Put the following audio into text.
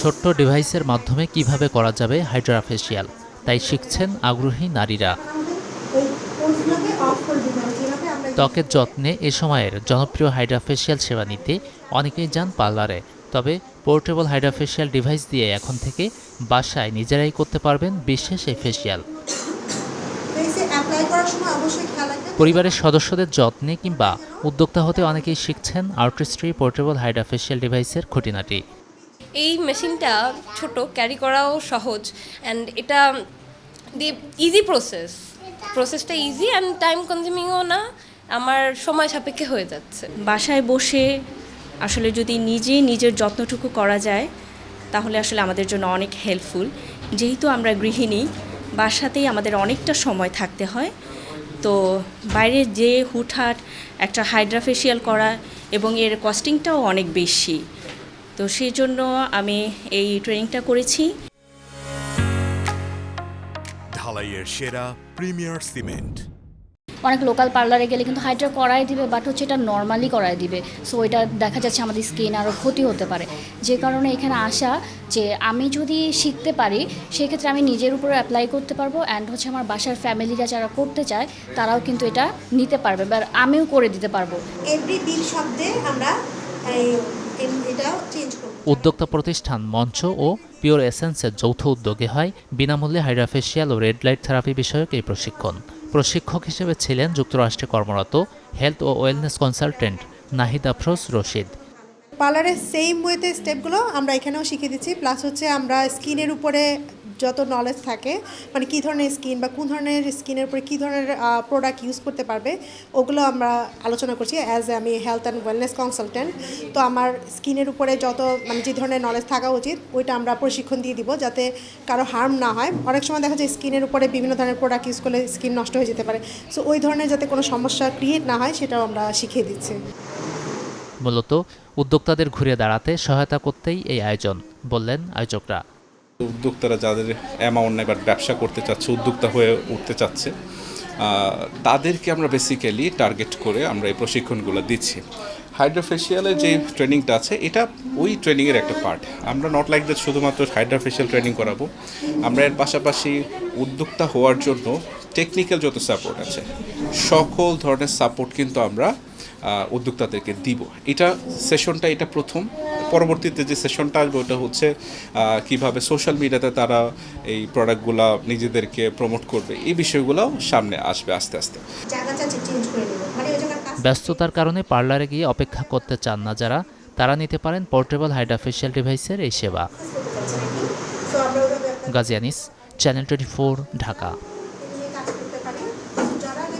ছোট্ট ডিভাইসের মাধ্যমে কিভাবে করা যাবে হাইড্রা ফেসিয়াল, তাই শিখছেন আগ্রহী নারীরা। ত্বকের যত্নে এ সময়ের জনপ্রিয় হাইড্রা ফেসিয়াল সেবা নিতে অনেকেই যান পার্লারে। তবে পোর্টেবল হাইড্রা ফেসিয়াল ডিভাইস দিয়ে এখন থেকে বাসায় নিজেরাই করতে পারবেন বিশেষ এই ফেসিয়াল। পরিবারের সদস্যদের যত্নে কিংবা উদ্যোক্তা হতে অনেকেই শিখছেন আর্টিস্ট্রি পোর্টেবল হাইড্রা ফেসিয়াল ডিভাইসের খুঁটিনাটি। এই মেশিনটা ছোট, ক্যারি করাও সহজ, অ্যান্ড এটা ইজি প্রসেসটা ইজি অ্যান্ড টাইম কনজিউমিংও না, আমার সময় সাপেক্ষে হয়ে যাচ্ছে। বাসায় বসে আসলে যদি নিজের যত্নটুকু করা যায় তাহলে আসলে আমাদের জন্য অনেক হেল্পফুল। যেহেতু আমরা গৃহিণী, বাসাতেই আমাদের অনেকটা সময় থাকতে হয়, তো বাইরে যে হুটহাট একটা হাইড্রা ফেসিয়াল করা এবং এর কস্টিংটাও অনেক বেশি, তো সেই জন্য আমি এই ট্রেনিংটা করেছি। ঢালাইয়ের সেরা প্রিমিয়ার সিমেন্ট। অনেক লোকাল পার্লারে গেলে কিন্তু হাইড্রা করাই দিবে, বাট হচ্ছে এটা নর্মালি করাই দিবে, সো এটা দেখা যাচ্ছে আমাদের স্কিন আরও ক্ষতি হতে পারে। যে কারণে এখানে আসা যে আমি যদি শিখতে পারি সেক্ষেত্রে আমি নিজের উপরে অ্যাপ্লাই করতে পারবো, অ্যান্ড হচ্ছে আমার বাসার ফ্যামিলিরা যারা করতে চায় তারাও কিন্তু এটা নিতে পারবে বা আমিও করে দিতে পারবো। এভরি বিল শব্দে আমরা এটা চেঞ্জ করব। উদ্যোক্তা প্রতিষ্ঠান মঞ্চ ও পিওর এসেন্সের যৌথ উদ্যোগে হয় বিনামূল্যে হাইড্রা ফেসিয়াল ও রেড লাইট থেরাপি বিষয়ক এই প্রশিক্ষণ। প্রশিক্ষক হিসেবে ছিলেন যুক্তরাষ্ট্রে কর্মরত হেলথ ও ওয়েলনেস কনসালটেন্ট নাহিদ আফরোজ রশিদ। পার্লারের সেম ওয়েতে স্টেপগুলো আমরা এখানেও শিখিয়ে দিচ্ছি, প্লাস হচ্ছে আমরা স্কিনের উপরে যত নলেজ থাকে, মানে কী ধরনের স্কিন বা কোন ধরনের স্কিনের উপরে কী ধরনের প্রোডাক্ট ইউজ করতে পারবে, ওগুলো আমরা আলোচনা করছি। আমি হেলথ অ্যান্ড ওয়েলনেস কনসালটেন্ট, তো আমার স্কিনের উপরে যত মানে যে ধরনের নলেজ থাকা উচিত ওইটা আমরা প্রশিক্ষণ দিয়ে দিব, যাতে কারো হার্ম না হয়। অনেক সময় দেখা যায় স্কিনের উপরে বিভিন্ন ধরনের প্রোডাক্ট ইউজ করলে স্কিন নষ্ট হয়ে যেতে পারে, সো ওই ধরনের যাতে কোনো সমস্যা ক্রিয়েট না হয় সেটাও আমরা শিখিয়ে দিচ্ছি। মূলত উদ্যোক্তাদের ঘুরে দাঁড়াতে সহায়তা করতেই এই আয়োজন, বললেন আয়োজকরা। উদ্যোক্তারা যাদের অ্যামাউন্ট নেই বা ব্যবসা করতে চাচ্ছে, উদ্যোক্তা হয়ে উঠতে চাচ্ছে, তাদেরকে আমরা বেসিক্যালি টার্গেট করে আমরা এই প্রশিক্ষণগুলো দিচ্ছি। হাইড্রা ফেসিয়ালের যে ট্রেনিংটা আছে এটা ওই ট্রেনিংয়ের একটা পার্ট। আমরা নট লাইক দ্যাট শুধুমাত্র হাইড্রা ফেসিয়াল ট্রেনিং করাবো, আমরা এর পাশাপাশি উদ্যোক্তা হওয়ার জন্য টেকনিক্যাল যত সাপোর্ট আছে সকল ধরনের সাপোর্ট কিন্তু আমরা উদ্যোক্তাদেরকে দিব। এটা প্রথম। পরবর্তীতে যে সেশনটা আসবে ওটা হচ্ছে কিভাবে সোশ্যাল মিডিয়াতে তারা এই প্রোডাক্টগুলো নিজেদেরকে প্রমোট করবে, এই বিষয়গুলো সামনে আসবে আস্তে আস্তে। ব্যস্ততার কারণে পার্লারে গিয়ে অপেক্ষা করতে চান না যারা, তারা নিতে পারেন পোর্টেবল হাইড্রা ফেসিয়াল ডিভাইসের এই সেবা। গাজী আনিস, চ্যানেল 24, ঢাকা।